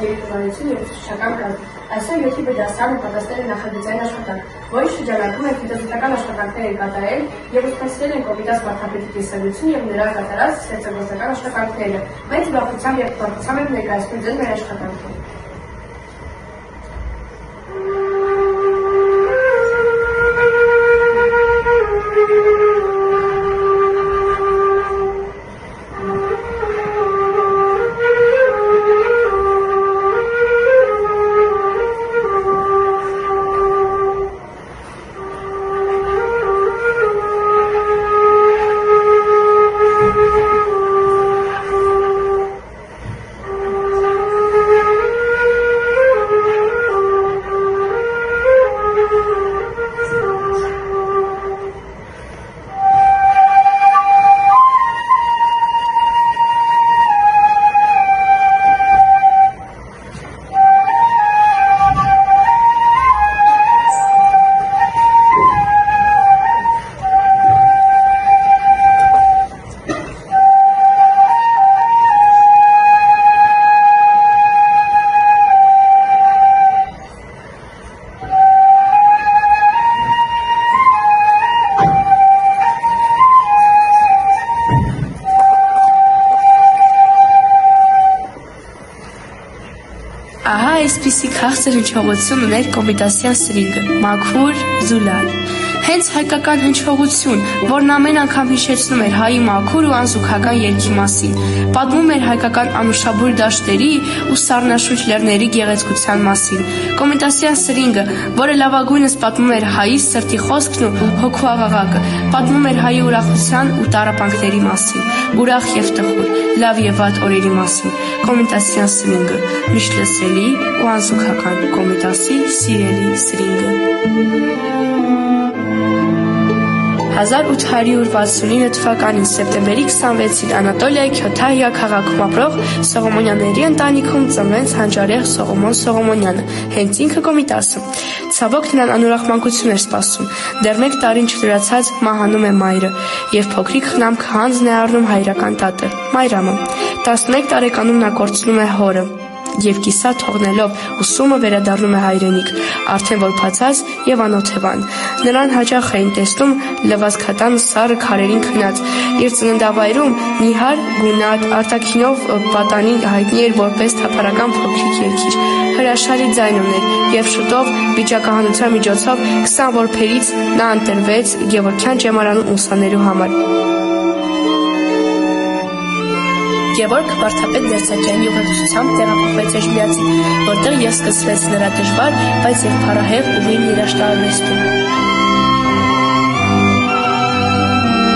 բաժնի տնօրինություն և ուսուցչական կազմ։ Այսօր 7-ի դասարանը պատասխանել է նախագծային աշխատանք, որի շրջանակում հետազոտական աշխատանքներ են կատարել և ուսումնասիրել են Կոմիտաս վարդապետի կենսագրությունը և նրա կատարած ստեղծագործական աշխատանքները։ Մեծ ուրախությամբ և պարտությամբ ենք ներկայացնում ձեզ մեր աշխատանքը։ Ահա այսպիսի քաղցր հնչողություն ուներ Կոմիտասյան սրինգը, մաքուր, զուլալ։ Հենց հայկական հնչողություն, որն ամեն անգամ հիշեցնում էր հայի մաքուր ու անզուգական երգի մասին, պատմում էր հայկական անուշաբույր դաշտերի ու սառնաշուչ լեռների գեղեցկության մասին։ Կոմիտասյան սրինգը, որը լավագույնս պատմում էր հայի սրտի խոսքն ու հոգու աղաղակը, պատմում էր հայի ուրախության ու տառապանքների մասին, ուրախ և տխուր, լավ և վատ օրերի մասին։ Կոմիտասյան սրինգը, միշտ լսելի ու անզուգական, Կոմիտասի սիրելի սրինգը։ 1869 թվականին սեպտեմբերի 26-ին Անատոլիայի Քյոթահիա քաղաքում ապրող Սողոմոնյանների ընտանիքում ծնվեց հանճարեղ Սողոմոն Սողոմոնյանը, հենց ինքը Կոմիտասը։ Ցավոք նրան անուրախ մանկություն էր սպասում, դեռ 1 տարին չլրացած մահանում է մայրը, և փոքրիկ խնամք հանձն է առնում հայրական տատը, Մայրամը։ 11 տարեկանում նա կորցնում է հորը և կիսա թողնելով ուսումը վերադառնում է հայրենիք, արդեն որ բացած և անօթևան։ Նրան հաճախ էին տեսնում լվացքատան սառը քարերին քնած։ Իր ծննդավայրում նիհար, գունատ, արտաքինով պատանին հայտնի էր որպես թափառական փոքրիկ երգիչ։ Հրաշալի ձայն ուներ և շուտով վիճակահանության միջոցով 20 որբերից նա ընտրվեց Գևորգյան ճեմարանում ուսանելու համար։ Գևորգ վարդապետ Դերձակյանի ուղեկցությամբ տեղափոխվեց Էջմիածին, որտեղ և սկսվեց նրա դժվար, բայց և փառահեղ ուղին երաժշտարվեստում։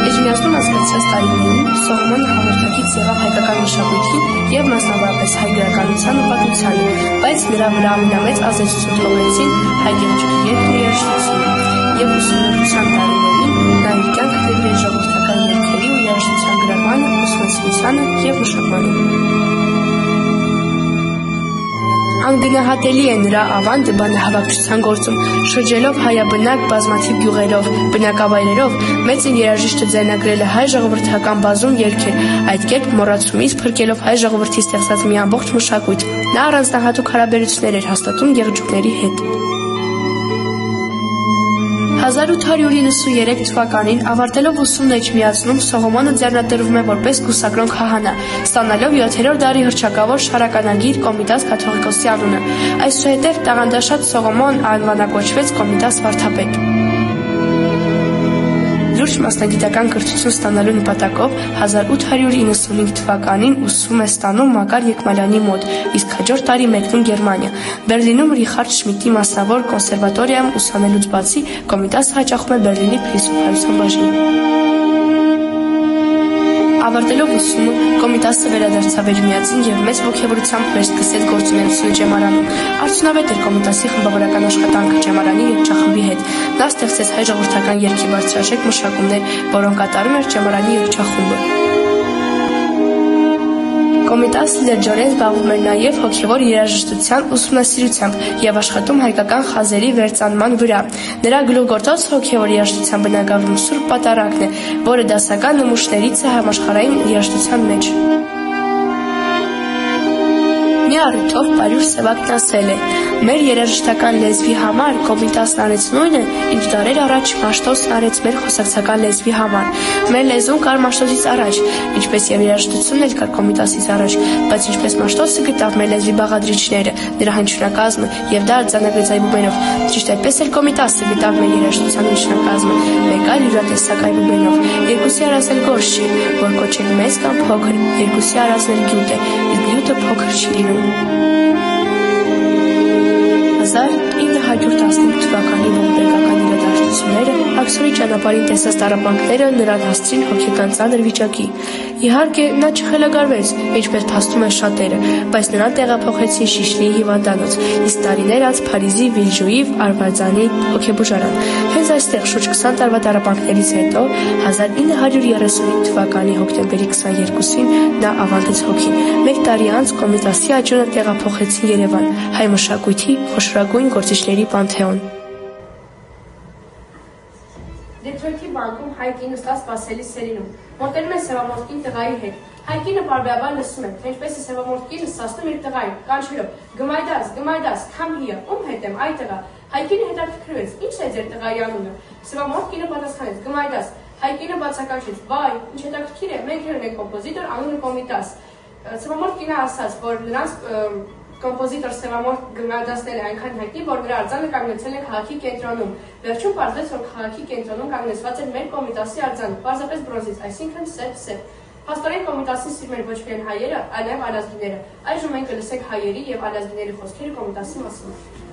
Էջմիածնում անցկացրած տարիներին Սողոմոնը համերթակից եղավ հայկական մշակույթին և մասնավորապես հայ գրականության ու պատմությանը, բայց նրա վրա ամենամեծ ազդեցություն թողեցին հայ գեղեցկի երգն ու երաժշտությունը, և ուսումնառության տարիներին նա իր կյանքը նվիրեց ժողովրդական երգերի ու երաժշտության գրավմանը, ուսումնասիրությանը և մշակմանը։ Անգնահատելի է նրա ավանդը բանահավաքչության գործում, շրջելով հայաբնակ բազմաթիվ գյուղերով, բնակավայրերով, մեծն երաժիշտը ձայնագրել է հայ ժողովրդական բազում երգեր, այդ կերպ մոռացումից փրկելով հայ ժողովրդի ստեղծած մի ամբողջ մշակույթ։ Նա առանձնահատուկ հարաբերություններ էր հաստատում եղջյուրների հետ։ 1893 թվականին ավարտելով ուսումն Էջմիածնում Սողոմոնը ձեռնադրվում է որպես կուսակրոն քահանա, ստանալով 7-րդ դարի հռչակավոր շարականագիր Կոմիտաս կաթողիկոսի անունը։ Այսուհետև տաղանդաշատ Սողոմոն անվանակոչվեց Կոմիտաս վարդապետ։ Լուրջ մասնագիտական կրթություն ստանալու նպատակով 1895 թվականին ուսում է ստանում Մակար Եկմալյանի մոտ, իսկ հաջորդ տարի մեկնում Գերմանիա։ Բերլինում Ռիխարդ Շմիդտի մասնավոր կոնսերվատորիայում ուսանելուց բացի Կոմիտասը հաճախում է Բերլինի փիլիսոփայության բաժին։ Ավարտելով ուսումը Կոմիտասը վերադարձավ Էջմիածին և մեծ ոգևորությամբ վերսկսեց գործունեությունը ճեմարանում։ Արդյունավետ էր Կոմիտասի խմբավորական աշխատանքը ճեմարանի երգչախմբի հետ։ Նա ստեղծեց հայ ժողովրդական երգի բարձրաշեք մշակումներ, որոնք կատարում էր ճեմարանի երգչախումբը։ Կոմիտասը լրջորեն զբաղվում էր նաև հոգևոր երաժշտության ուսումնասիրությամբ և աշխատում հայկական խազերի վերծանման վրա։ Նրա գլուխգործոցը հոգևոր երաժշտության բնագավառում Սուրբ Պատարագն է, որը դասական նմուշներից է համաշխարհային երաժշտության մեջ։ Մի առիթով Պարյուր Սևակն ասել է. «Մեր երաժշտական լեզվի համար Կոմիտասն արեց նույնը, ինչ դարեր առաջ Մաշտոցն արեց մեր խոսակցական լեզվի համար։ Մեր լեզուն կար Մաշտոցից առաջ, ինչպես եւ երաժշտությունն էլ կար Կոմիտասից առաջ, բայց ինչպես Մաշտոցը գտավ մեր լեզվի բաղադրիչները, նրա հնչյունակազմը եւ դա արձանագրեց այբուբենով, ճիշտ այդպես էլ Կոմիտասը գտավ մեր երաժշտության հնչյունակազմը, մեկ այլ յուրատեսակ այբուբենով։ Երկուսի արածն էլ գործ չի, որ կոչեն մեծ կամ փոքր, երկուսի արածն էլ գյուտ է, իսկ գյուտը փոքր չի լինում»։ 1915 թվականի ողբերգական իրադարձությունները, Աքսորի ճանապարհին տեսած տառապանքները նրան հասցրին հոգեկան ծանր վիճակի։ Իհարկե, նա չխելագարվեց, ինչպես փաստում են շատերը, բայց նրան տեղափոխեցին Շիշլիի հիվանդանոց, իսկ տարիներ անց Փարիզի Վիլժուի Արվարձանի հոգեբուժարան։ Հենց այստեղ շուրջ 20 տարվա տառապանքներից հետո 1935 թվականի հոկտեմբերի 22-ին նա ավարտեց հոգին։ Մեկ տարի անց Կոմիտասի աջունը տեղափոխեցին Երևան, հայ մշակույթի խոշորագույն գործիչների պանթեոն։ Դեթրոյթի բանկում հայ կինը ստաց սպասելի սերինում։ Մոտենում է սևամորթ տղայի հետ։ Հայ կինը բարբերաբար լսում է, թե ինչպես է սևամորթ կինը սասնում իր տղային, կանչելով. «Գմայդաս, come here, ում հետ եմ, այ տղա»։ Հայ կինը հետաքրքրվեց. «Ի՞նչ է ձեր տղայի անունը»։ Սևամորթ կինը պատասխանեց. «Գմայդաս»։ Հայ կինը բացականչեց. «Բայ, ինչ հետաքրքիր է, մենք ունենք կոմպոզիտոր, անունը Կոմիտաս»։ Սևամորթ կինը ասաց, որ նրանց կոմպոզիտոր Սևամորթ Գմայդասն է այնքան հայտնի, որ նրա արձանը կանգնեցել է քաղաքի կենտրոնում։ Վերջում պարզվեց, որ քաղաքի կենտրոնում կանգնեցված էր մեր Կոմիտասի արձանը, պարզապես բրոնզից, այսինքն սև։ Փաստորեն Կոմիտասին սիրում են ոչ միայն հայերը, այլ նաև այլազգիները։ Այժմ մենք կլսենք հայերի եւ այլազգիների խոսքերը Կոմիտասի մասին։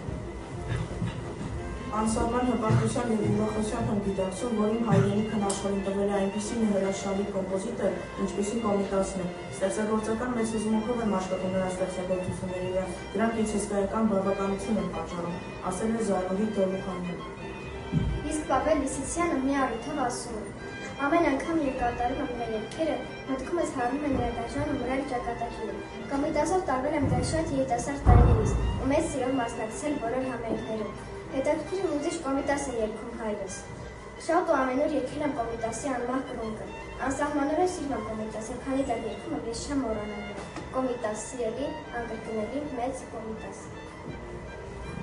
Անսահման հպարտության և ուրախության եմ գիտակցում, որ իմ հայրենիքն աշխարհին տվել է այնպիսի մի հրաշալի կոմպոզիտոր, ինչպիսին Կոմիտասն է։ Ստեղծագործական մեծ հուզմունքով եմ աշխատում նրա ստեղծագործությունների վրա, դրանք ինձ հսկայական բավականություն են պատճառում, ասել է Զարուհի Դոլուխանյանը։ Իսկ Պավել Լիսիցյանը մի առիթով ասում է. «Ամեն անգամ, երբ կատարում եմ մեր երգերը, մտքումս հանում է նրա դաշան ու նրա ճակատագիրը։ Կոմիտասով տարվել եմ դեռ շատ երիտասարդ տարիներից ու մեծ սիրով մասնակցել բոլոր համերգներում։ Հետաքրքիր ու ուզիչ Կոմիտաս է երգում հայրս։ Շատ ու ամենուր երգել եմ Կոմիտասի անմահ կրունկը։ Անսահմանորեն սիրում եմ Կոմիտասը, քանի դեռ երգում եմ ես չեմ մոռանալու։ Կոմիտաս, սիրելի, անկրկնելի մեծ Կոմիտաս»։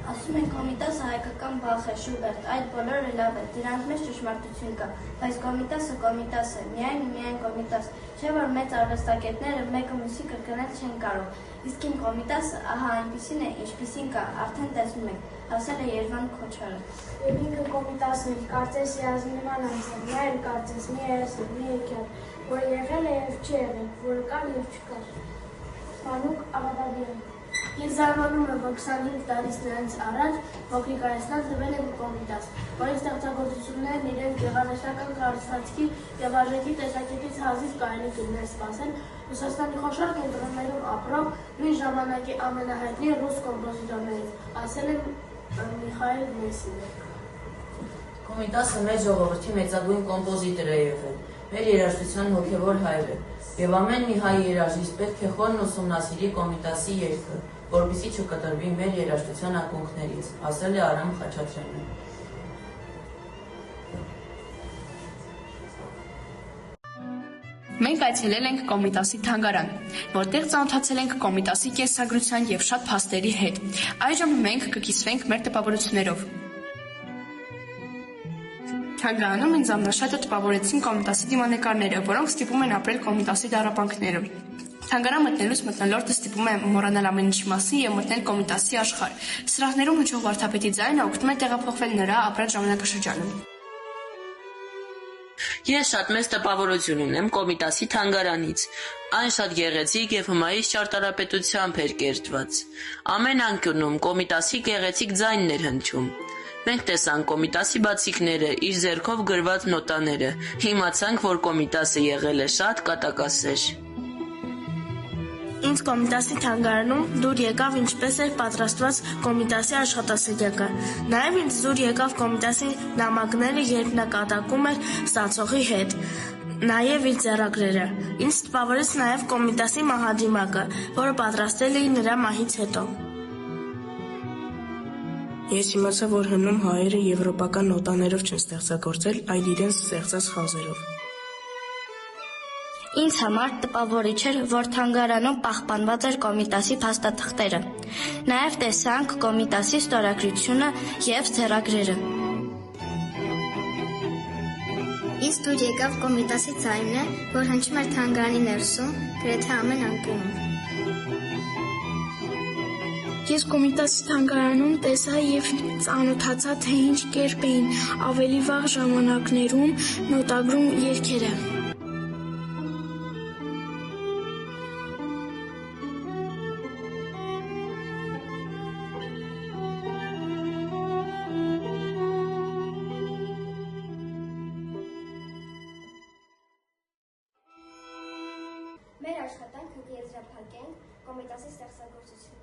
Ասում են Կոմիտասը հայկական բախ է, Շուբերտ, այդ բոլորը լավ է, դրանց մեջ ճշմարտություն կա, բայց Կոմիտասը է, միայն Կոմիտաս, չէ որ մեծ արվեստագետները մեկը մյուսի կրկնել չեն կարող, իսկ իմ Կոմիտասը ահա այնպիսին է, ինչպիսին կա, արդեն տեսնում եք, ասել է Երվան Քոչարը։ Եվ ինքը Կոմիտասն էր, կարծես Երազնիվան անձը, նա էլ կարծես մի երեսն, մի եկյալ, որ եղել է և չի եղել, որը կար և չկար։ Մանուկ Աղաբաբյան։ Ես զարմանում եմ, որ 25 տարից նրանց առաջ Փոքրիկ Հայաստան տվել է Կոմիտաս, որի ստեղծագործություններն իրենց գեղարվեստական կառուցվածքի և արժեքի տեսակետից հազիվ կարելի կլիներ սպասել Ռուսաստանի խոշոր կենտրոններում ապրող նույն ժամանակի ամենահայտնի ռուս կոմպոզիտորներից, ասել է Միխայել Մեսինը։ Կոմիտասը մեր ժողովրդի մեծագույն կոմպոզիտոր է եղել, մեր երաժշտության հոգևոր հայր է, և ամեն մի հայ երաժիշտ պետք է խորն ուսումնասիրի Կոմիտասի երգը, որպեսզի չկտրվի մեր երաժշտության ակունքներից, ասել է Արամ Խաչատրյանը։ Մենք այցելել ենք Կոմիտասի թանգարան, որտեղ ծանոթացել ենք Կոմիտասի կենսագրության և շատ փաստերի հետ։ Այժմ մենք կկիսվենք մեր տպավորություններով։ Թանգարանում ինձ ամենաշատը տպավորեցին Կոմիտասի դիմանկարները, որոնք ստիպում են ապրել Կոմիտասի տառապանքները։ Թանգարան մտնելուց մթնոլորտը ստիպում է մոռանալ ամեն ինչի մասին և մտնել Կոմիտասի աշխարհ։ Սրահներում հնչող վարդապետի ձայնը օգնում է տեղափոխվել նրա ապրած ժամանակաշրջանում։ Ես շատ մեծ տպավորություն ունեմ Կոմիտասի թանգարանից։ Այն շատ գեղեցիկ և հմայիչ ճարտարապետությամբ էր կերտված։ Ամեն անկյունում Կոմիտասի գեղեցիկ ձայնն էր հնչում։ Մենք տեսանք Կոմիտասի բացիկները, իր ձեռքով գրված նոտաները, իմացանք, որ Կոմիտասը եղել է շատ կատակասեր։ Ինձ Կոմիտասի թանգարանում դուր եկավ ինչպես էր պատրաստված Կոմիտասի աշխատասենյակը։ Նաև ինձ դուր եկավ Կոմիտասի նամակները, երբ նա կատակում էր ստացողի հետ, նաև իր ձեռագրերը։ Ինձ տպավորեց նաև Կոմիտասի մահադիմակը, որը պատրաստել էին նրա մահից հետո։ Ես իմացա, որ հնում հայերը եվրոպական նոտաներով չեն ստեղծագործել, այլ իրենց ստեղծած խազերով։ Ինձ համար տպավորիչ էր, որ թանգարանում պահպանված էր Կոմիտասի փաստաթղթերը։ Նաև տեսանք Կոմիտասի ստորագրությունը և ձեռագրերը։ Ինձ դուր եկավ Կոմիտասի ձայնը, որ հնչում էր թանգարանի ներսում, գրեթե ամեն անկյունում։ Ես Կոմիտասի թանգարանում տեսա և ծանոթացա, թե ինչ կերպ էին ավելի վաղ ժամանակներում նոտագրում երգերը։ Մեր աշխատանքը կեզրափակենք Կոմիտասի ստեղծագործությունը։